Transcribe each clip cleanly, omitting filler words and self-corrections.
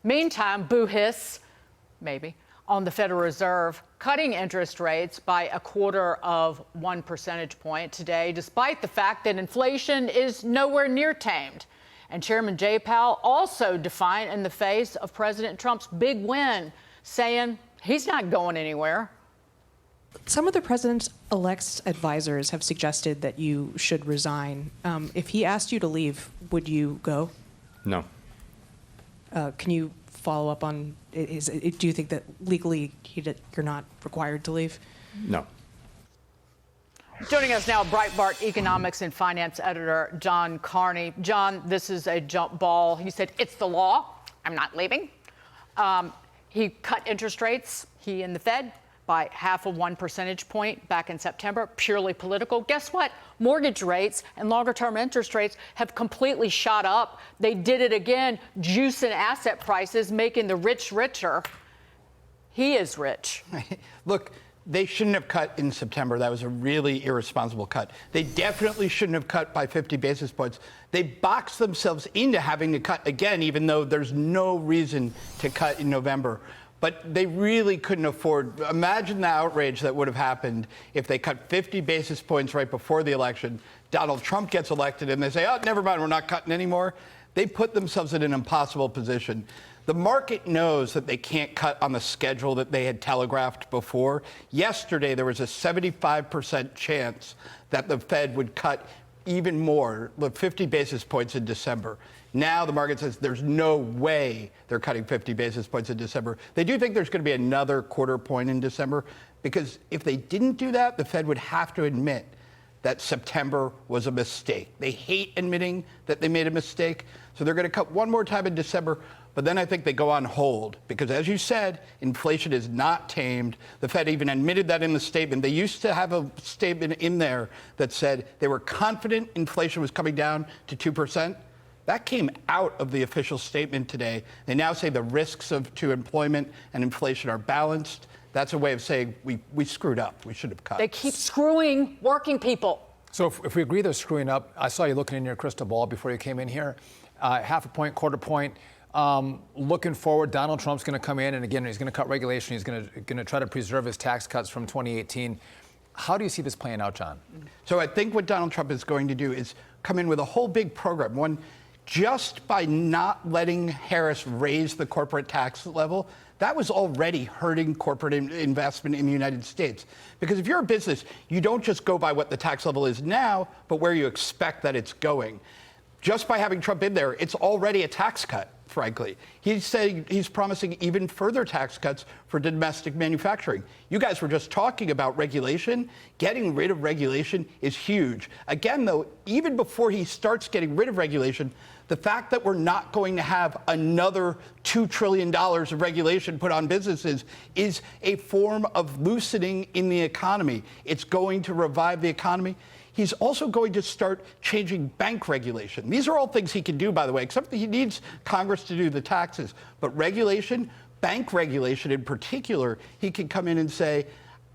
Meantime, boo-hiss, maybe, on the Federal Reserve cutting interest rates by 0.25 percentage point today, despite the fact that inflation is nowhere near tamed. And Chairman Jay Powell also defiant in the face of President Trump's big win, saying he's not going anywhere. Some of the president-elect's advisors have suggested that you should resign. If he asked you to leave, would you go? No. Can you follow up on, do you think that legally you're not required to leave? No. Joining us now, Breitbart economics and finance editor John Carney. John, this is a jump ball. He said, it's the law. I'm not leaving. He cut interest rates, he and the Fed, by 0.5 percentage point back in September, purely political. Guess what? Mortgage rates and longer-term interest rates have completely shot up. They did it again, juicing asset prices, making the rich richer. He is rich. Look, they shouldn't have cut in September. That was a really irresponsible cut. They definitely shouldn't have cut by 50 basis points. They boxed themselves into having to cut again, even though there's no reason to cut in November. But they really couldn't afford. Imagine the outrage that would have happened if they cut 50 basis points right before the election. Donald Trump gets elected and they say, oh, never mind, we're not cutting anymore. They put themselves in an impossible position. The market knows that they can't cut on the schedule that they had telegraphed before. Yesterday, there was a 75% chance that the Fed would cut even more, 50 basis points in December. Now the market says there's no way they're cutting 50 basis points in December. They do think there's going to be another 0.25 point in December, because if they didn't do that, the Fed would have to admit that September was a mistake. They hate admitting that they made a mistake, so they're going to cut one more time in December. But then I think they go on hold because, as you said, inflation is not tamed. The Fed even admitted that in the statement. They used to have a statement in there that said they were confident inflation was coming down to 2%. That came out of the official statement today. They now say the risks to employment and inflation are balanced. That's a way of saying we screwed up. We should have cut. They keep screwing working people. So if we agree they're screwing up, I saw you looking in your crystal ball before you came in here. 0.5 point, 0.25 point. Looking forward, Donald Trump's going to come in, and again, he's going to cut regulation. He's going to try to preserve his tax cuts from 2018. How do you see this playing out, John? So I think what Donald Trump is going to do is come in with a whole big program. One, just by not letting Harris raise the corporate tax level, that was already hurting corporate investment in the United States. Because if you're a business, you don't just go by what the tax level is now, but where you expect that it's going. Just by having Trump in there, it's already a tax cut, frankly. He's saying he's promising even further tax cuts for domestic manufacturing. You guys were just talking about regulation. Getting rid of regulation is huge. Again, though, even before he starts getting rid of regulation, the fact that we're not going to have another $2 trillion of regulation put on businesses is a form of loosening in the economy. It's going to revive the economy. He's also going to start changing bank regulation. These are all things he can do, by the way, except that he needs Congress to do the taxes. But regulation, bank regulation in particular, he can come in and say,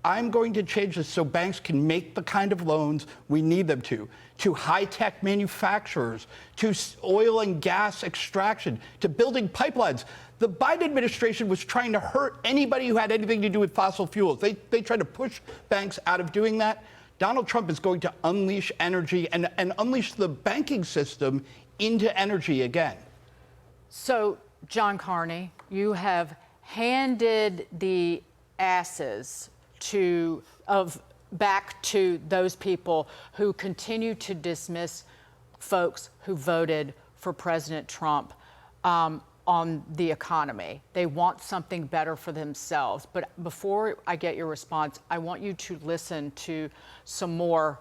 I'm going to change this so banks can make the kind of loans we need them to high-tech manufacturers, to oil and gas extraction, to building pipelines. The Biden administration was trying to hurt anybody who had anything to do with fossil fuels. They tried to push banks out of doing that. Donald Trump is going to unleash energy and unleash the banking system into energy again. So, John Carney, you have handed the asses back to those people who continue to dismiss folks who voted for President Trump on the economy. They want something better for themselves. But before I get your response, I want you to listen to some more,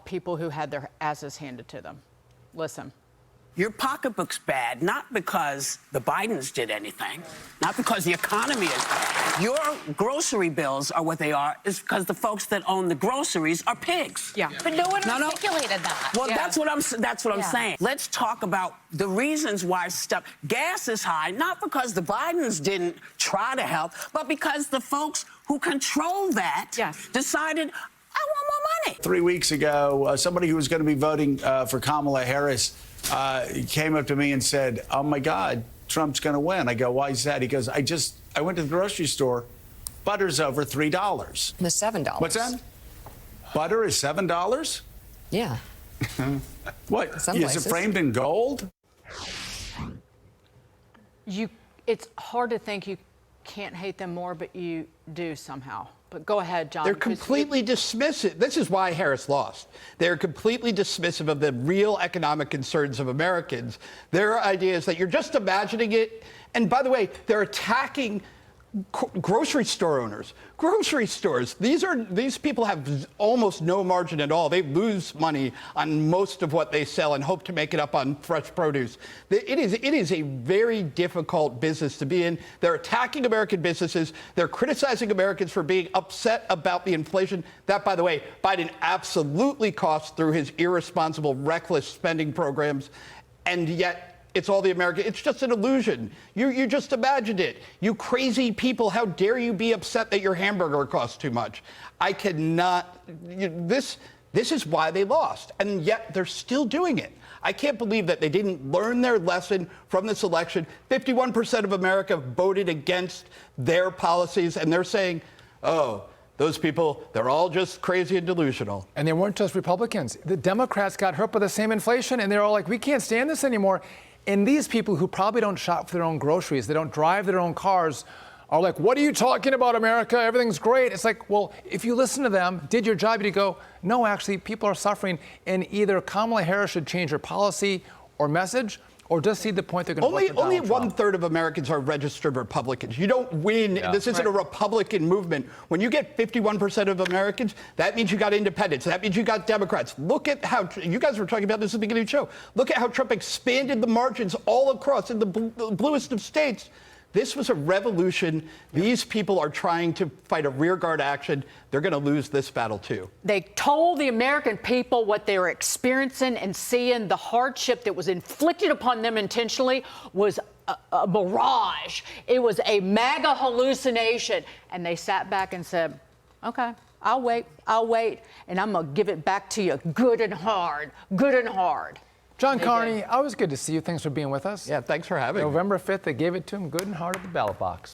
people who had their asses handed to them. Listen. Your pocketbook's bad, not because the Bidens did anything, not because the economy is bad. Your grocery bills are what they are is because the folks that own the groceries are pigs. Yeah. But no one articulated that. Well, yeah. That's what I'm saying. Let's talk about the reasons why gas is high, not because the Bidens didn't try to help, but because the folks who control that decided, I want more money. 3 weeks ago, somebody who was going to be voting for Kamala Harris came up to me and said, oh, my God, Trump's going to win. I go, why is that? He goes, I went to the grocery store. Butter's over $3. The $7. What's that? Butter is $7? Yeah. What? Some Is places. it framed in gold? It's hard to think you can't hate them more, but you do somehow. But go ahead, John. They're because completely dismissive. This is why Harris lost. They're completely dismissive of the real economic concerns of Americans. Their idea is that you're just imagining it. And by the way, they're attacking grocery store owners. Grocery stores. These people have almost no margin at all. They lose money on most of what they sell and hope to make it up on fresh produce. It is a very difficult business to be in. They're attacking American businesses. They're criticizing Americans for being upset about the inflation. That, by the way, Biden absolutely cost through his irresponsible, reckless spending programs. And yet, it's all the American. It's just an illusion. You just imagined it. You crazy people, how dare you be upset that your hamburger costs too much? I cannot. This is why they lost. And yet they're still doing it. I can't believe that they didn't learn their lesson from this election. 51% of America voted against their policies, and they're saying, oh, those people, they're all just crazy and delusional. And they weren't just Republicans. The Democrats got hurt by the same inflation, and they're all like, we can't stand this anymore. And these people who probably don't shop for their own groceries, they don't drive their own cars, are like, what are you talking about, America? Everything's great. It's like, well, if you listen to them, did your job, you go, no, actually, people are suffering. And either Kamala Harris should change her policy or message, or just see the point they're going to vote for Only Donald Trump. 1/3 of Americans are registered Republicans. You don't win. Yeah. This isn't a Republican movement. When you get 51% of Americans, that means you got independents. That means you got Democrats. Look at how you guys were talking about this at the beginning of the show. Look at how Trump expanded the margins all across in the bluest of states. This was a revolution. These people are trying to fight a rearguard action. They're going to lose this battle, too. They told the American people what they were experiencing and seeing. The hardship that was inflicted upon them intentionally was a mirage. It was a MAGA hallucination. And they sat back and said, OK, I'll wait, and I'm going to give it back to you good and hard, good and hard. John Carney, always good to see you. Thanks for being with us. Yeah, thanks for having me. November 5th, they gave it to him good and hard at the ballot box.